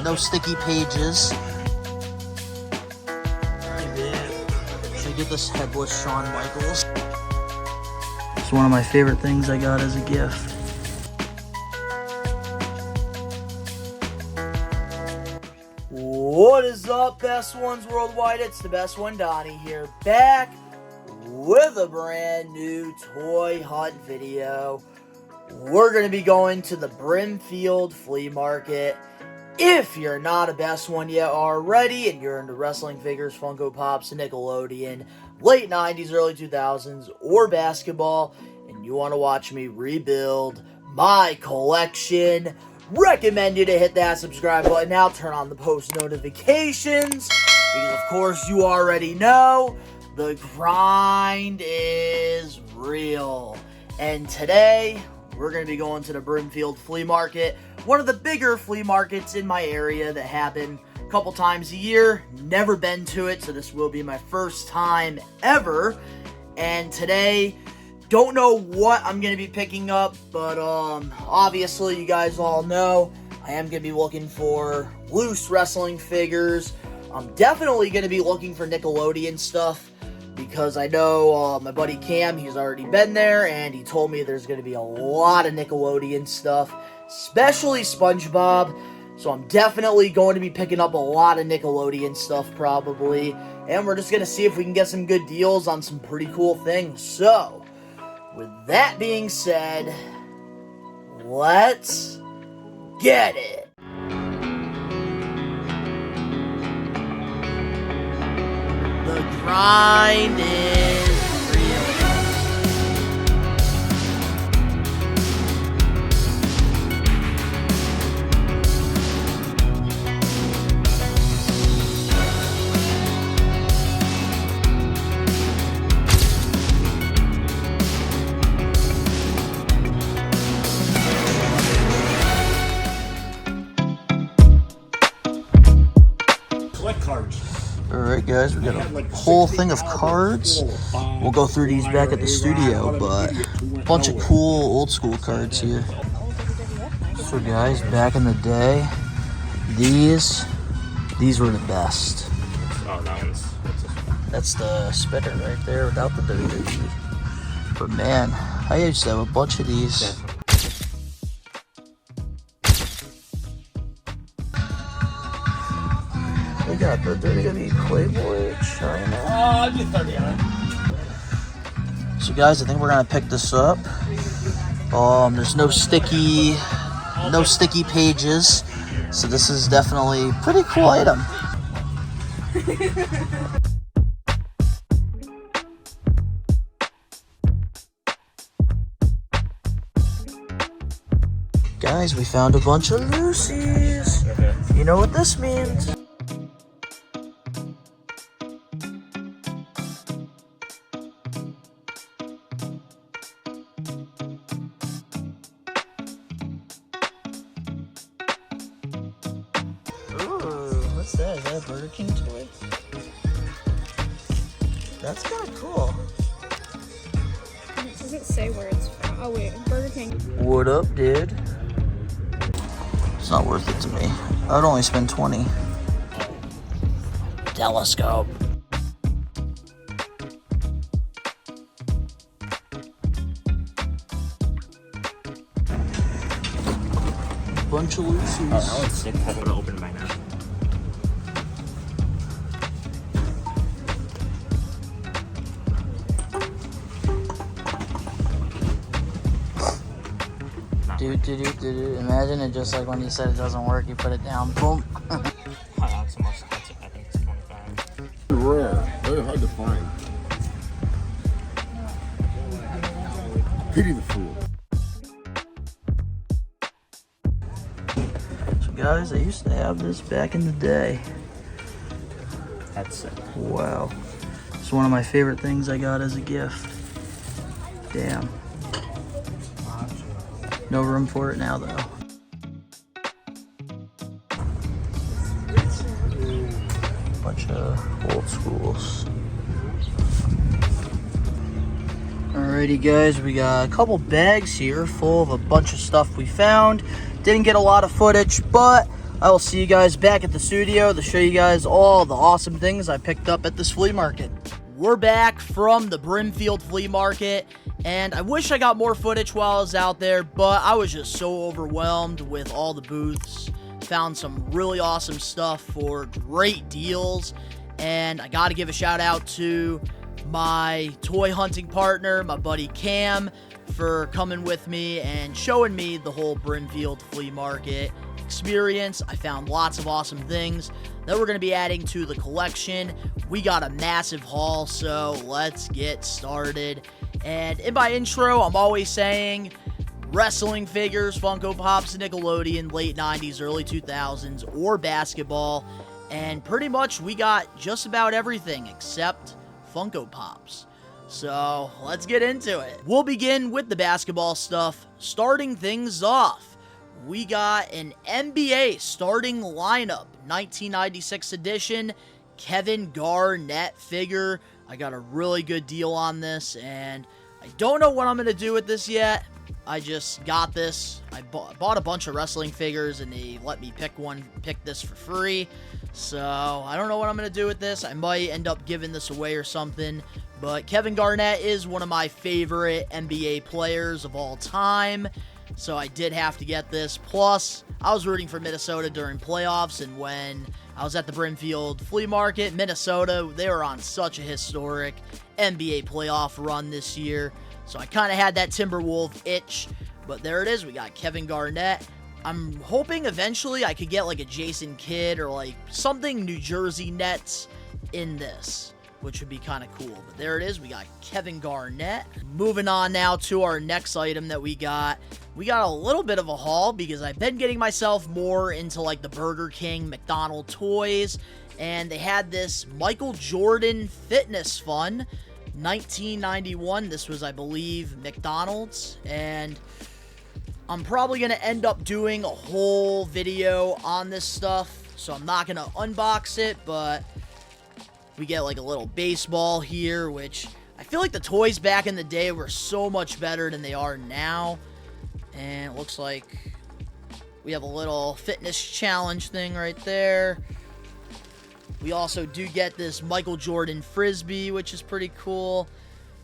no sticky pages. Should I get this headless Shawn Michaels? It's one of my favorite things I got as a gift. What is up, Best Ones Worldwide? It's the Best One Donnie here, back with a brand new toy hunt video. We're going to be going to the Brimfield flea market. If you're not a Best One yet already, and you're into wrestling figures, Funko Pops, Nickelodeon, late 90s, early 2000s, or basketball, and you want to watch me rebuild my collection, recommend you to hit that subscribe button now, turn on the post notifications, because of course you already know, the grind is real. And today, we're going to be going to the Brimfield flea market, one of the bigger flea markets in my area that happen a couple times a year. Never been to it, so this will be my first time ever. And today, don't know what I'm going to be picking up, but obviously you guys all know I am going to be looking for loose wrestling figures. I'm definitely going to be looking for Nickelodeon stuff, because I know my buddy Cam, he's already been there, and he told me there's going to be a lot of Nickelodeon stuff, especially Spongebob. So I'm definitely going to be picking up a lot of Nickelodeon stuff probably, and we're just going to see if we can get some good deals on some pretty cool things. So, with that being said, let's get it! The grind is real. Collect cards. Alright guys, we got a whole thing of cards. We'll go through these back at the studio, but a bunch of cool old school cards here. So guys, back in the day, these were the best. Oh, that one's... That's the spitter right there without the WWE. But man, I used to have a bunch of these. We got the WWE Playboy China. I'll do 30 on it. So guys, I think we're gonna pick this up. There's no sticky pages, so this is definitely a pretty cool item. Guys, we found a bunch of Lucy's. You know what this means? What's that? Is that a Burger King toy? That's kind of cool. It doesn't say where it's from. Oh wait, Burger King. What up, dude? It's not worth it to me. I'd only spend 20. Telescope. Bunch of Lucy's. Oh, that one's sick. I would have opened by now. Dude. Imagine it just like when you said it doesn't work, you put it down, boom. That's the most expensive. I think it's 25. Rare, very hard to find. Pity the fool. So guys, I used to have this back in the day. That's sick. Wow. It's one of my favorite things I got as a gift. Damn. No room for it now, though. Bunch of old schools. Alrighty, guys, we got a couple bags here full of a bunch of stuff we found. Didn't get a lot of footage, but I will see you guys back at the studio to show you guys all the awesome things I picked up at this flea market. We're back from the Brimfield flea market, and I wish I got more footage while I was out there, but I was just so overwhelmed with all the booths. Found some really awesome stuff for great deals, and I gotta give a shout out to my toy hunting partner, my buddy Cam, for coming with me and showing me the whole Brimfield flea market experience. I found lots of awesome things that we're going to be adding to the collection. We got a massive haul, so let's get started. And in my intro, I'm always saying wrestling figures, Funko Pops, Nickelodeon, late 90s, early 2000s, or basketball. And pretty much we got just about everything except Funko Pops. So let's get into it. We'll begin with the basketball stuff. Starting things off, we got an NBA starting lineup, 1996 edition, Kevin Garnett figure. I got a really good deal on this, and I don't know what I'm going to do with this yet. I just got this. I bought a bunch of wrestling figures, and they let me pick this for free. So I don't know what I'm going to do with this. I might end up giving this away or something. But Kevin Garnett is one of my favorite NBA players of all time. So I did have to get this. Plus, I was rooting for Minnesota during playoffs, and when I was at the Brimfield flea market, Minnesota, they were on such a historic NBA playoff run this year. So I kind of had that Timberwolf itch, but there it is. We got Kevin Garnett. I'm hoping eventually I could get like a Jason Kidd or like something New Jersey Nets in this, which would be kind of cool. But there it is. We got Kevin Garnett. Moving on now to our next item that we got. We got a little bit of a haul because I've been getting myself more into like the Burger King, McDonald's toys. And they had this Michael Jordan Fitness Fun, 1991. This was, I believe, McDonald's. And I'm probably going to end up doing a whole video on this stuff. So I'm not going to unbox it, but we get like a little baseball here, which I feel like the toys back in the day were so much better than they are now. And it looks like we have a little fitness challenge thing right there. We also do get this Michael Jordan Frisbee, which is pretty cool.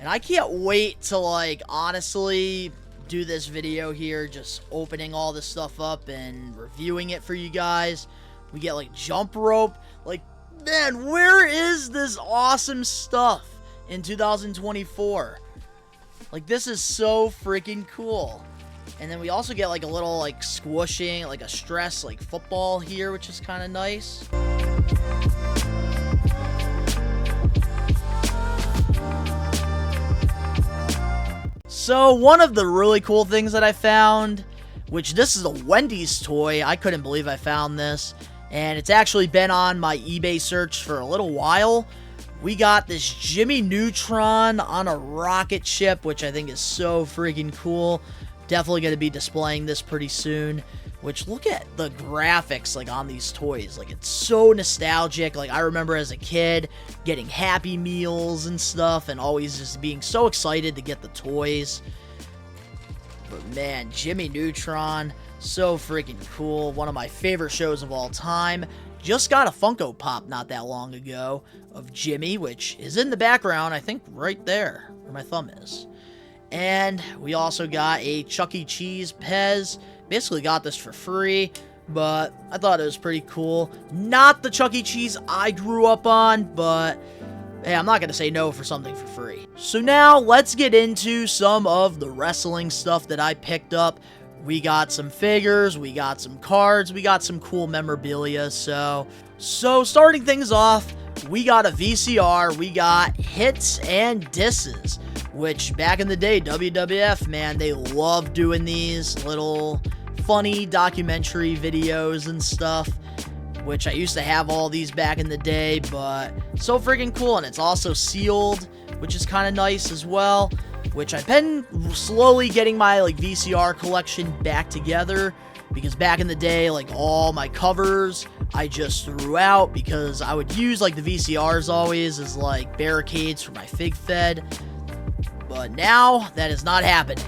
And I can't wait to like honestly do this video here, just opening all this stuff up and reviewing it for you guys. We get like jump rope. Like, man, where is this awesome stuff in 2024? Like, this is so freaking cool. And then we also get like a little like squishing, like a stress like football here, which is kind of nice. So one of the really cool things that I found, which this is a Wendy's toy. I couldn't believe I found this. And it's actually been on my eBay search for a little while. We got this Jimmy Neutron on a rocket ship, which I think is so freaking cool. Definitely going to be displaying this pretty soon. Which, look at the graphics like on these toys. Like, it's so nostalgic. Like, I remember as a kid getting Happy Meals and stuff, and always just being so excited to get the toys. But man, Jimmy Neutron, so freaking cool. One of my favorite shows of all time. Just got a Funko Pop not that long ago of Jimmy, which is in the background, I think right there where my thumb is. And we also got a Chuck E. Cheese Pez. Basically got this for free, but I thought it was pretty cool. Not the Chuck E. Cheese I grew up on, but hey, I'm not going to say no for something for free. So now let's get into some of the wrestling stuff that I picked up. We got some figures, we got some cards, we got some cool memorabilia. So starting things off, we got a VCR, we got hits and disses, which back in the day, WWF, man, they loved doing these little funny documentary videos and stuff, which I used to have all these back in the day, but so freaking cool. And it's also sealed, which is kind of nice as well, which I've been slowly getting my like VCR collection back together, because back in the day, like all my covers I just threw out because I would use like the VCRs always as like barricades for my fig fed. But now that is not happening.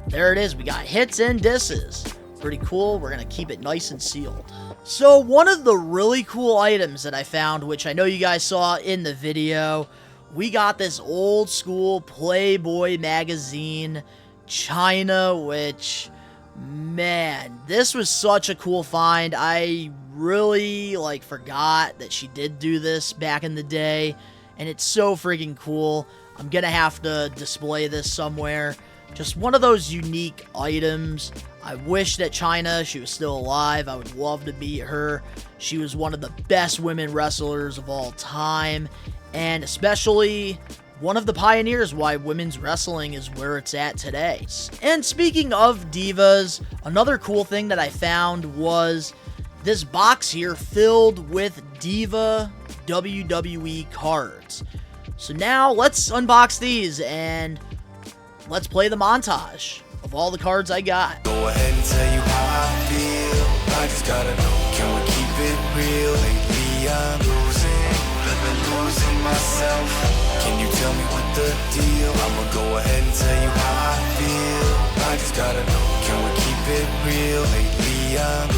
There it is. We got hits and disses. Pretty cool. We're going to keep it nice and sealed. So one of the really cool items that I found, which I know you guys saw in the video, we got this old school Playboy magazine China, which, man, this was such a cool find. I really, forgot that she did do this back in the day, and it's so freaking cool. I'm gonna have to display this somewhere. Just one of those unique items. I wish that China, she was still alive. I would love to meet her. She was one of the best women wrestlers of all time, and especially one of the pioneers why women's wrestling is where it's at today. And speaking of divas, another cool thing that I found was this box here filled with Diva WWE cards. So now let's unbox these and let's play the montage of all the cards I got. Go ahead and tell you how I feel. I just gotta know, can we keep it real? Lately I'm losing myself. Can you tell me what the deal? I'ma go ahead and tell you how I feel. I just gotta know, can we keep it real? Lately I'm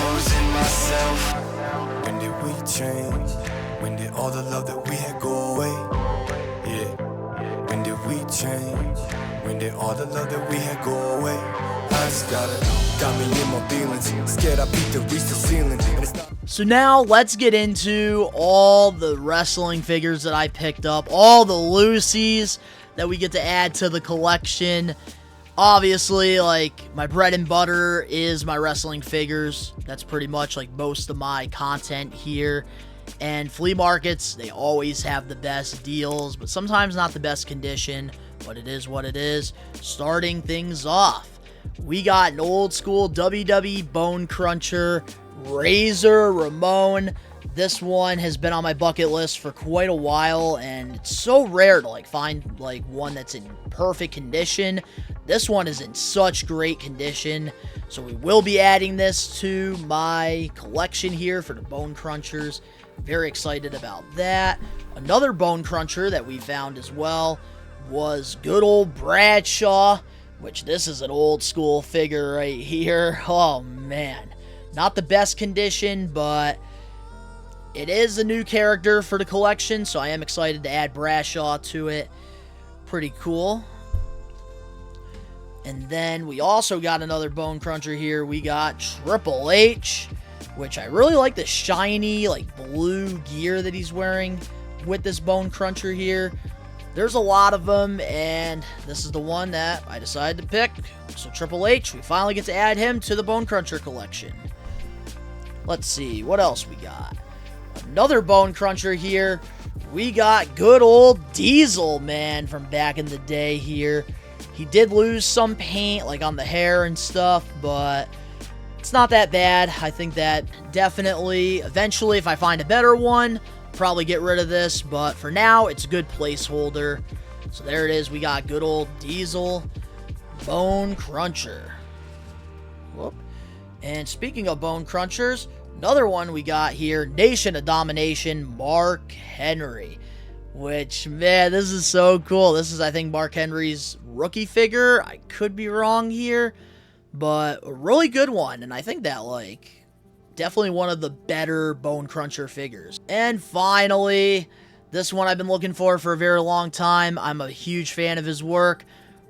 losing myself. When did we change? When did all the love that we had go away? Yeah. When did we change? When did all the love that we had go away? I just got me in my feelings. Scared I beat the reach the ceiling. So now let's get into all the wrestling figures that I picked up, all the Lucy's that we get to add to the collection. Obviously, my bread and butter is my wrestling figures. That's pretty much most of my content here. And flea markets, they always have the best deals, but sometimes not the best condition, but it is what it is. Starting things off, we got an old school WWE Bone Cruncher, Razor Ramon. This one has been on my bucket list for quite a while, and it's so rare to find one that's in perfect condition. This one is in such great condition, so we will be adding this to my collection here for the Bone Crunchers. Very excited about that. Another Bone Cruncher that we found as well was good old Bradshaw, which this is an old school figure right here. Oh man, not the best condition, but it is a new character for the collection, so I am excited to add Bradshaw to it. Pretty cool. And then we also got another Bone Cruncher here. We got Triple H, which I really like the shiny, blue gear that he's wearing with this Bone Cruncher here. There's a lot of them, and this is the one that I decided to pick. So Triple H, we finally get to add him to the Bone Cruncher collection. Let's see, what else we got? Another Bone Cruncher here. We got good old Diesel, man, from back in the day here. He did lose some paint, on the hair and stuff, but it's not that bad. I think that definitely, eventually, if I find a better one, probably get rid of this, but for now, it's a good placeholder. So there it is. We got good old Diesel Bone Cruncher. Whoop. And speaking of Bone Crunchers, another one we got here, Nation of Domination, Mark Henry. Which, man, this is so cool. This is, I think, Mark Henry's rookie figure. I could be wrong here, but a really good one. And I think that, definitely one of the better Bone Cruncher figures. And finally, this one I've been looking for a very long time. I'm a huge fan of his work.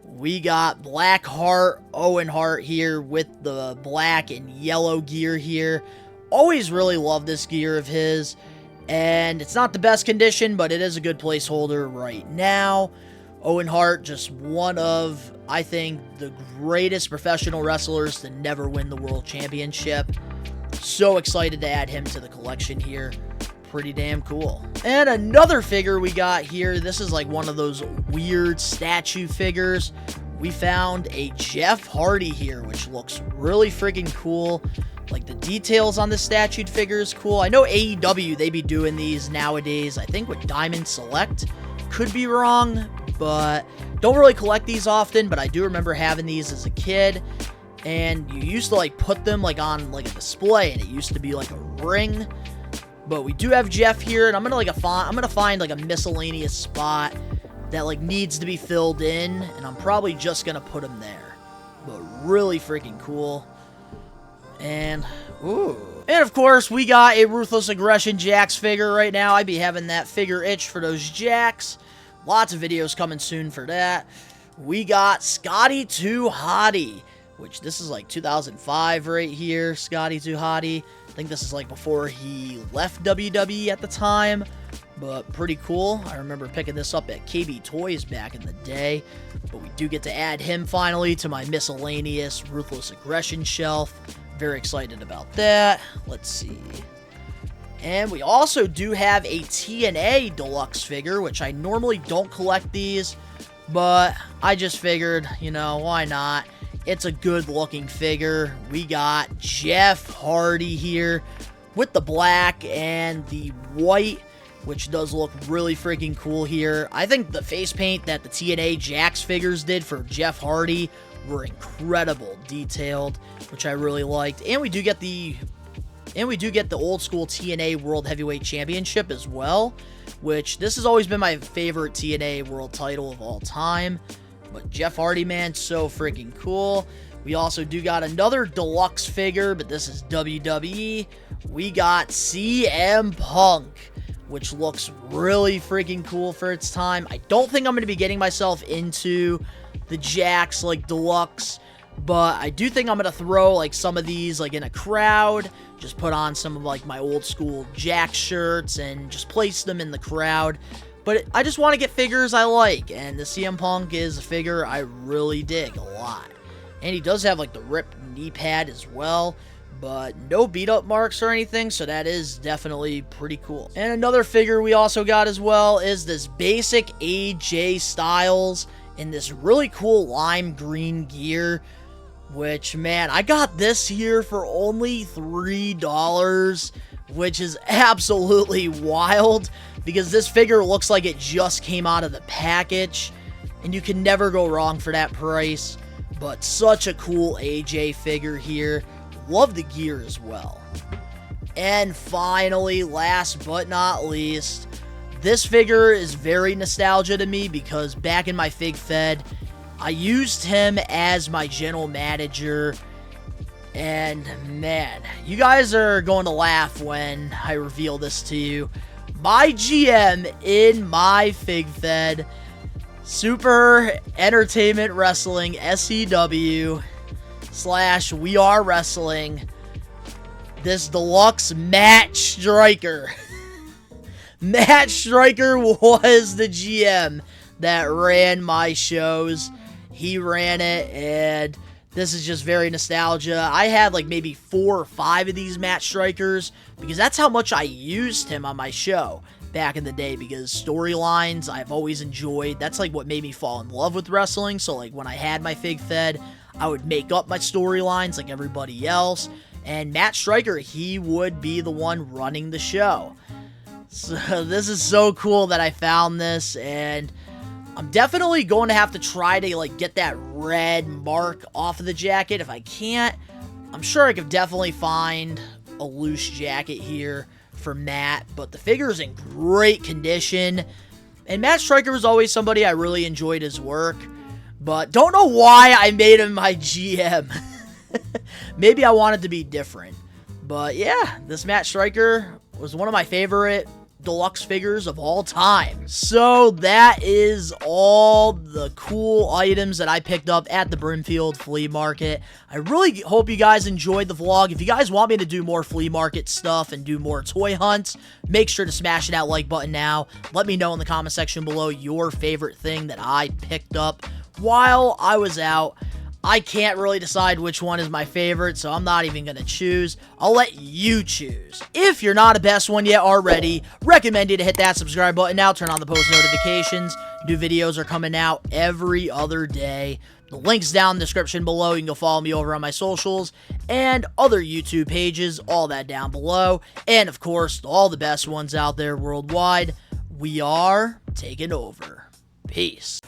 We got Blackheart, Owen Hart here with the black and yellow gear here. Always really loved this gear of his. And it's not the best condition, but it is a good placeholder right now. Owen Hart, just one of, I think, the greatest professional wrestlers to never win the World Championship. So excited to add him to the collection here. Pretty damn cool. And another figure we got here. This is one of those weird statue figures. We found a Jeff Hardy here, which looks really freaking cool. The details on the statued figure is cool. I know AEW, they be doing these nowadays, I think with Diamond Select. Could be wrong, but don't really collect these often, but I do remember having these as a kid. And you used to put them on a display, and it used to be a ring. But we do have Jeff here, and I'm gonna find a miscellaneous spot that needs to be filled in, and I'm probably just gonna put him there. But really freaking cool. And Ooh. And of course, we got a Ruthless Aggression Jax figure right now. I'd be having that figure itch for those Jax. Lots of videos coming soon for that. We got Scotty 2 Hottie, which this is like 2005 right here. Scotty 2 Hottie. I think this is like before he left WWE at the time, but pretty cool. I remember picking this up at KB Toys back in the day, but we do get to add him finally to my miscellaneous Ruthless Aggression shelf. Very excited about that. Let's see. And we also do have a TNA Deluxe figure, which I normally don't collect these, but I just figured, you know, why not? It's a good looking figure. We got Jeff Hardy here with the black and the white, which does look really freaking cool here. I think the face paint that the TNA Jax figures did for Jeff Hardy were incredible, detailed, which I really liked. And we do get the old school TNA World Heavyweight Championship as well, which this has always been my favorite TNA World title of all time. But Jeff Hardy, man, so freaking cool. We also do got another deluxe figure, but this is WWE. We got CM Punk, which looks really freaking cool for its time. I don't think I'm going to be getting myself into the Jax, like, deluxe, but I do think I'm going to throw, like, some of these, like, in a crowd. Just put on some of, like, my old school Jax shirts and just place them in the crowd. But I just want to get figures I like, and the CM Punk is a figure I really dig a lot. And he does have, like, the ripped knee pad as well, but no beat-up marks or anything, so that is definitely pretty cool. And another figure we also got as well is this basic AJ Styles in this really cool lime green gear, which, man, I got this here for only $3, which is absolutely wild, because this figure looks like it just came out of the package, and you can never go wrong for that price. But such a cool AJ figure here. Love the gear as well. And finally, last but not least, this figure is very nostalgia to me, because back in my Fig Fed, I used him as my general manager. And man, you guys are going to laugh when I reveal this to you. My GM in my Fig Fed, Super Entertainment Wrestling, SEW / We Are Wrestling, this deluxe Matt Striker. Matt Striker was the GM that ran my shows. He ran it, and this is just very nostalgia. I had like maybe 4 or 5 of these Matt Strikers, because that's how much I used him on my show back in the day, because storylines I've always enjoyed. That's like what made me fall in love with wrestling. So like when I had my Fig Fed, I would make up my storylines like everybody else, and Matt Striker, he would be the one running the show. So this is so cool that I found this, and I'm definitely going to have to try to, like, get that red mark off of the jacket. If I can't, I'm sure I could definitely find a loose jacket here for Matt, but the figure is in great condition, and Matt Striker was always somebody I really enjoyed his work, but don't know why I made him my GM. Maybe I wanted to be different, but yeah, this Matt Striker was one of my favorite deluxe figures of all time. So that is all the cool items that I picked up at the Brimfield flea market. I really hope you guys enjoyed the vlog. If you guys want me to do more flea market stuff and do more toy hunts, make sure to smash that like button now. Let me know in the comment section below your favorite thing that I picked up while I was out. I can't really decide which one is my favorite, so I'm not even going to choose. I'll let you choose. If you're not a best one yet already, recommend you to hit that subscribe button now, turn on the post notifications. New videos are coming out every other day. The link's down in the description below. You can go follow me over on my socials and other YouTube pages, all that down below. And of course, all the best ones out there worldwide, we are taking over. Peace.